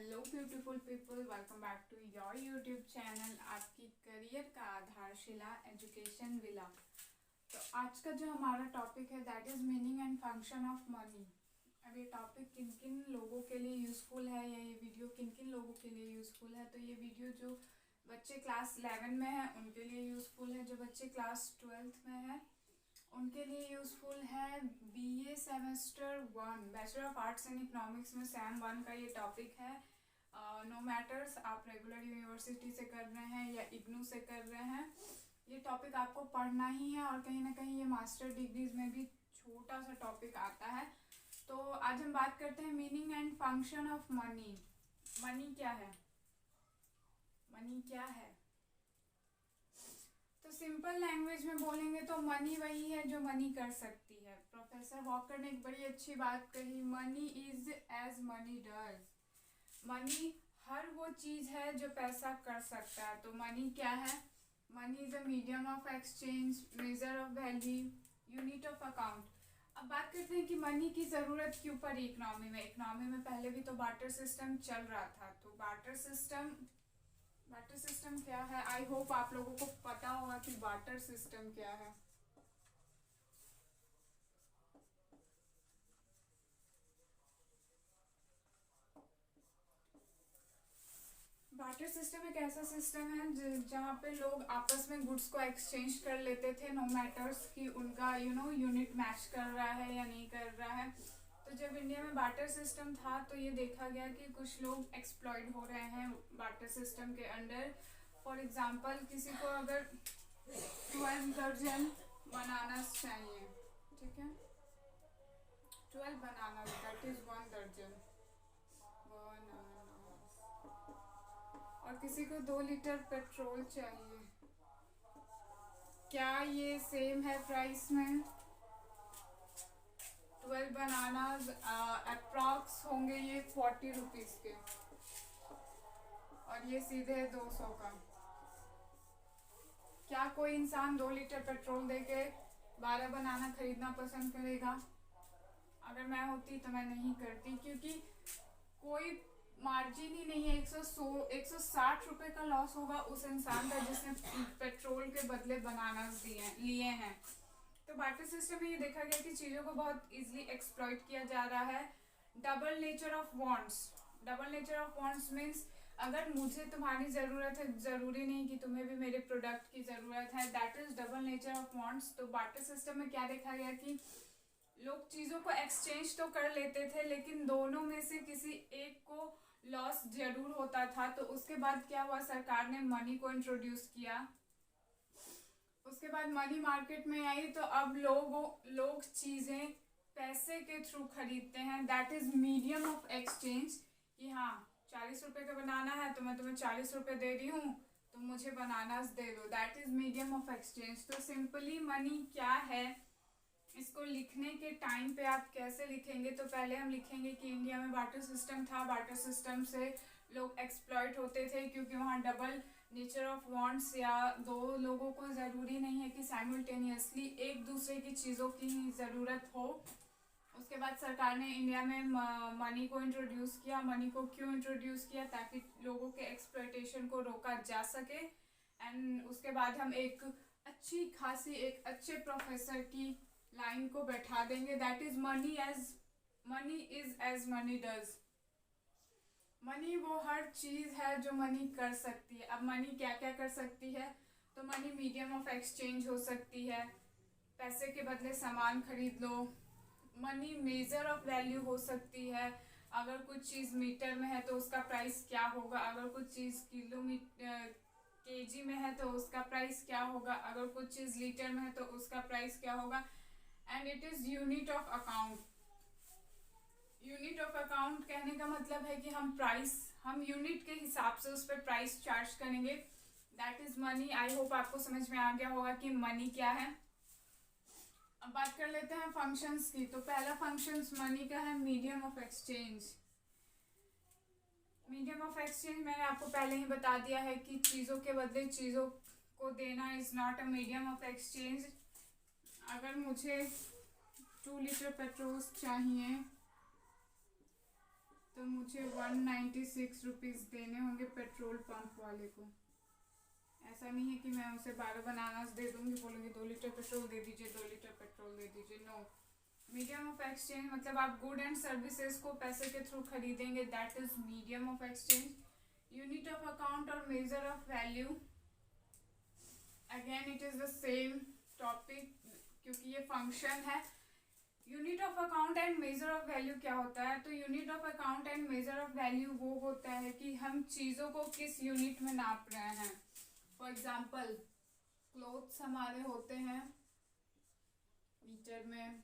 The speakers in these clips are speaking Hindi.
Hello beautiful people, welcome back to your YouTube channel, आपकी करियर का आधारशिला एजुकेशन विला। तो आज का जो हमारा टॉपिक है that is meaning and function of money. अब ये टॉपिक किन किन लोगों के लिए यूज़फुल है या ये वीडियो किन किन लोगों के लिए यूज़फुल है। तो ये वीडियो जो बच्चे क्लास 11 में है उनके लिए यूज़फुल है, जो बच्चे क्लास 12th में है उनके लिए यूज़फुल है। BA semester 1 bachelor of arts and economics में सैम 1 का ये टॉपिक है। नो मैटर्स आप रेगुलर यूनिवर्सिटी से कर रहे हैं या इग्नू से कर रहे हैं, ये टॉपिक आपको पढ़ना ही है। और कहीं ना कहीं ये मास्टर डिग्रीज में भी छोटा सा टॉपिक आता है। तो आज हम बात करते हैं meaning and function of money. Money क्या है? मनी क्या है? तो सिंपल लैंग्वेज में बोलेंगे तो मनी वही है जो मनी कर सकती है। प्रोफेसर वॉकर ने एक बड़ी अच्छी बात कही, money is as money does. Money हर वो चीज़ है जो पैसा कर सकता है। तो मनी क्या है? Money is a medium of exchange, major of value, unit of account. अब बात करते हैं कि मनी की ज़रूरत क्यों पड़ी इकोनॉमी में। इकोनॉमी में पहले भी तो बार्टर सिस्टम चल रहा था। तो बार्टर सिस्टम क्या है? आई होप आप लोगों को पता होगा कि बार्टर सिस्टम क्या है। बार्टर सिस्टम एक ऐसा सिस्टम है जहाँ पे लोग आपस में गुड्स को एक्सचेंज कर लेते थे, नो मैटर्स कि उनका यूनिट मैच कर रहा है या नहीं कर रहा है। तो जब इंडिया में बार्टर सिस्टम था तो ये देखा गया कि कुछ लोग एक्सप्लॉइट हो रहे हैं बार्टर सिस्टम के अंडर। फॉर एग्जांपल किसी को अगर 12 दर्जन बनानास चाहिए, ठीक है, 12 बनाना दैट इज 1 दर्जन बनानास, और किसी को 2 लीटर पेट्रोल चाहिए। क्या ये सेम है प्राइस में? 12 बनानास अप्रॉक्स होंगे ये 40 रुपीज़ के, और ये सीधे 200 का। क्या कोई इंसान 2 लीटर पेट्रोल देके 12 बनाना खरीदना पसंद करेगा? अगर मैं होती तो मैं नहीं करती, क्योंकि कोई मार्जिन ही नहीं है। 160 रुपए का लॉस होगा उस इंसान का जिसने पेट्रोल के बदले बनानास लिए हैं। तो बार्टर सिस्टम में ये देखा गया कि चीज़ों को बहुत इजीली एक्सप्लॉइट किया जा रहा है। Double nature of wants. Double nature of wants means अगर मुझे तुम्हारी ज़रूरत है, ज़रूरी नहीं कि तुम्हें भी मेरे प्रोडक्ट की ज़रूरत है, that is double nature of wants. तो बार्टर सिस्टम में क्या देखा गया कि लोग चीज़ों को एक्सचेंज तो कर लेते थे लेकिन दोनों में से किसी एक को लॉस जरूर होता था। तो उसके बाद क्या हुआ, सरकार ने मनी को इंट्रोड्यूस किया। उसके बाद मनी मार्केट में आई तो अब लोग चीज़ें पैसे के थ्रू खरीदते हैं। That is medium of exchange कि हाँ 40 रुपये का बनाना है तो मैं तुम्हें 40 रुपये दे रही हूँ, तो मुझे बनानास दे दो। That is medium of exchange. तो सिंपली मनी क्या है, इसको लिखने के टाइम पे आप कैसे लिखेंगे? तो पहले हम लिखेंगे कि इंडिया में बार्टर सिस्टम था। बार्टर सिस्टम से लोग एक्सप्लॉइट होते थे क्योंकि वहाँ डबल नेचर ऑफ वांट्स, या दो लोगों को ज़रूरी नहीं है कि साइमल्टेनियसली एक दूसरे की चीज़ों की ही ज़रूरत हो। उसके बाद सरकार ने इंडिया में मनी को इंट्रोड्यूस किया। मनी को क्यों इंट्रोड्यूस किया? ताकि लोगों के एक्सप्लॉइटेशन को रोका जा सके। एंड उसके बाद हम एक अच्छी खासी एक अच्छे प्रोफेसर की लाइन को बैठा देंगे, that is money is as money does. Money वो हर चीज़ है जो मनी कर सकती है। अब मनी क्या क्या कर सकती है? तो मनी मीडियम ऑफ एक्सचेंज हो सकती है, पैसे के बदले सामान खरीद लो। मनी मेजर ऑफ वैल्यू हो सकती है, अगर कुछ चीज़ मीटर में है तो उसका प्राइस क्या होगा, अगर कुछ चीज़ किलोमीटर केजी में है तो उसका प्राइस क्या होगा, अगर कुछ चीज़ लीटर में है तो उसका प्राइस क्या होगा। And it is unit of account. Unit of account कहने का मतलब है कि हम यूनिट के हिसाब से उस पर प्राइस चार्ज करेंगे। That is money. I hope आपको समझ में आ गया होगा कि मनी क्या है। अब बात कर लेते हैं फंक्शंस की। तो पहला फंक्शंस मनी का है medium of exchange. Medium of exchange मैंने आपको पहले ही बता दिया है कि चीज़ों के बदले चीज़ों को देना is not a medium of exchange. अगर मुझे 2 लीटर पेट्रोल चाहिए तो मुझे 196 रुपीज़ देने होंगे पेट्रोल पंप वाले को। ऐसा नहीं है कि मैं उसे 12 बनानास दे दूँगी, बोलूँगी 2 लीटर पेट्रोल दे दीजिए, 2 लीटर पेट्रोल दे दीजिए। नो, मीडियम ऑफ एक्सचेंज मतलब आप गुड एंड सर्विसेज को पैसे के थ्रू खरीदेंगे, that is medium of exchange. Unit of account और measure of value, again it is the same topic क्योंकि ये फंक्शन है। Unit of account and measure of value क्या होता है? तो unit of account and measure of value वो होता है कि हम चीज़ों को किस यूनिट में नाप रहे हैं। फॉर एग्जाम्पल क्लोथ्स हमारे होते हैं मीटर में,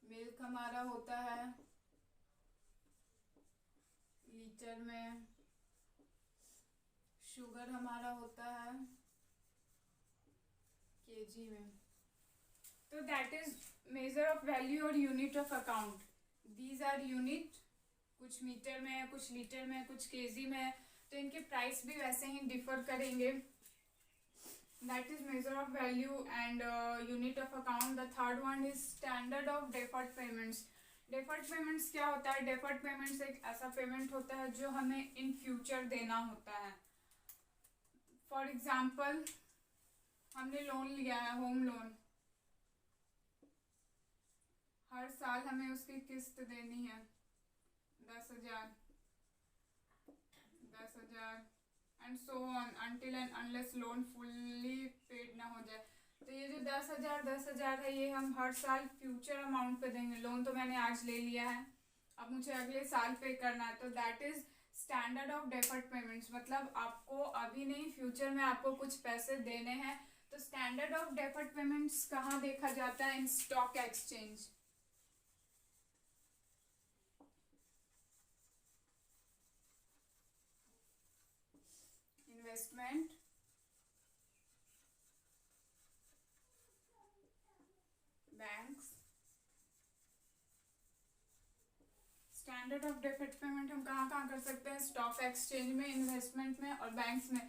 मिल्क हमारा होता है लीटर में, शुगर हमारा होता है केजी में। तो that is measure of value और unit of account. These are unit, कुछ मीटर में है, कुछ लीटर में है, कुछ केजी में है, तो इनके प्राइस भी वैसे ही डिफर करेंगे। That is measure of value and unit of account. The third one is standard of deferred payments. Deferred payments क्या होता है? डेफर्ड पेमेंट्स एक ऐसा पेमेंट होता है जो हमें इन फ्यूचर देना होता है। फॉर एग्जाम्पल हमने लोन लिया है, होम लोन, हर साल हमें उसकी किस्त देनी है 10,000 and so on until and unless loan fully paid ना हो जाए। तो ये जो 10,000 है ये हम हर साल फ्यूचर अमाउंट पे देंगे। लोन तो मैंने आज ले लिया है, अब मुझे अगले साल पे करना है, तो that is standard of deferred payments. मतलब आपको अभी नहीं, फ्यूचर में आपको कुछ पैसे देने हैं। तो स्टैंडर्ड ऑफ डेफर्ड पेमेंट्स कहाँ देखा जाता है? In stock exchange. Investment, banks. Standard of deferred payment हम कहाँ कहाँ कर सकते हैं? स्टॉक एक्सचेंज में, इन्वेस्टमेंट में और बैंक्स में।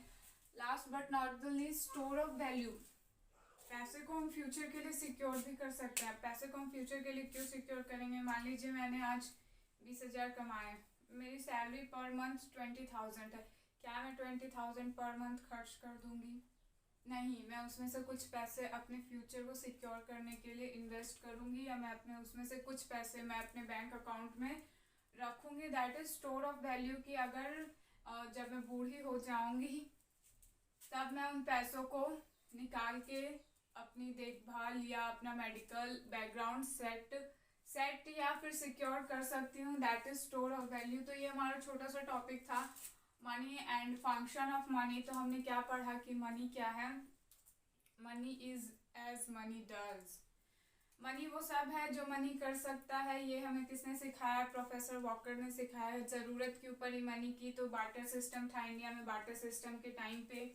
Last but not the least, store of value. पैसे को हम फ्यूचर के लिए सिक्योर भी कर सकते हैं। पैसे को हम फ्यूचर के लिए क्यों सिक्योर करेंगे? मान लीजिए मैंने आज 20,000 कमाए, मेरी सैलरी पर मंथ 20,000 है, क्या मैं 20,000 पर मंथ खर्च कर दूंगी? नहीं, मैं उसमें से कुछ पैसे अपने फ्यूचर को सिक्योर करने के लिए इन्वेस्ट करूंगी, या मैं अपने उसमें से कुछ पैसे मैं अपने बैंक अकाउंट में रखूंगी। That is store of value कि अगर जब मैं बूढ़ी हो जाऊंगी तब मैं उन पैसों को निकाल के अपनी देखभाल या अपना मेडिकल बैकग्राउंड सेट या फिर सिक्योर कर सकती हूँ। That is store of value. तो ये हमारा छोटा सा टॉपिक था, money and function of money. तो हमने क्या पढ़ा कि मनी क्या है? Money is as money does. Money वो सब है जो मनी कर सकता है। ये हमें किसने सिखाया? प्रोफेसर वॉकर ने सिखाया। ज़रूरत के ऊपर ही मनी की। तो बार्टर सिस्टम था इंडिया में। बार्टर सिस्टम के टाइम पे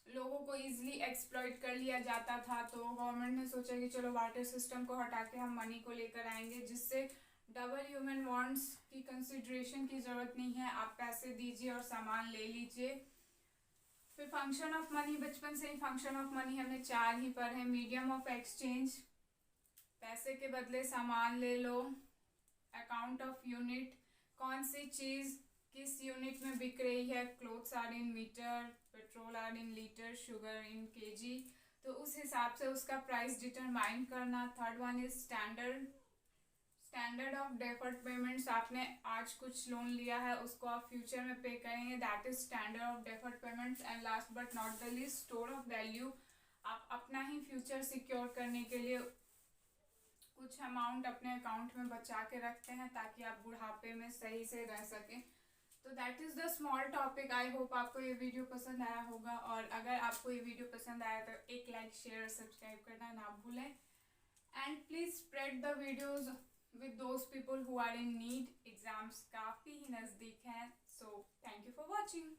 लोगों को इजीली एक्सप्लॉइट कर लिया जाता था, तो गवर्नमेंट ने सोचा कि चलो बार्टर सिस्टम को हटा के हम मनी को लेकर आएंगे, जिससे डबल ह्यूमन वांट्स की कंसिडरेशन की ज़रूरत नहीं है। आप पैसे दीजिए और सामान ले लीजिए। फिर फंक्शन ऑफ मनी, बचपन से ही फंक्शन ऑफ मनी हमने 4 ही पढ़े। मीडियम ऑफ एक्सचेंज, पैसे के बदले सामान ले लो। अकाउंट ऑफ यूनिट, कौन सी चीज़ किस यूनिट में बिक रही है? Clothes are in metre, petrol are in litre, sugar in KG, तो उस हिसाब से उसका प्राइस डिटरमाइन करना। Third one is standard of deferred payments. आपने आज कुछ लोन लिया है, उसको आप फ्यूचर में पे करेंगे, that is standard of deferred payments. And last but not the least, store of value. आप अपना ही फ्यूचर सिक्योर करने के लिए कुछ अमाउंट अपने अकाउंट में बचा के रखते हैं ताकि आप बुढ़ापे में सही से रह सकें। तो that is the small topic. I hope आपको ये वीडियो पसंद आया होगा, और अगर आपको ये वीडियो पसंद आया तो एक लाइक, शेयर, सब्सक्राइब करना ना भूलें। And please spread the videos with those people who are in need. Exams काफ़ी ही नज़दीक हैं, so thank you for watching.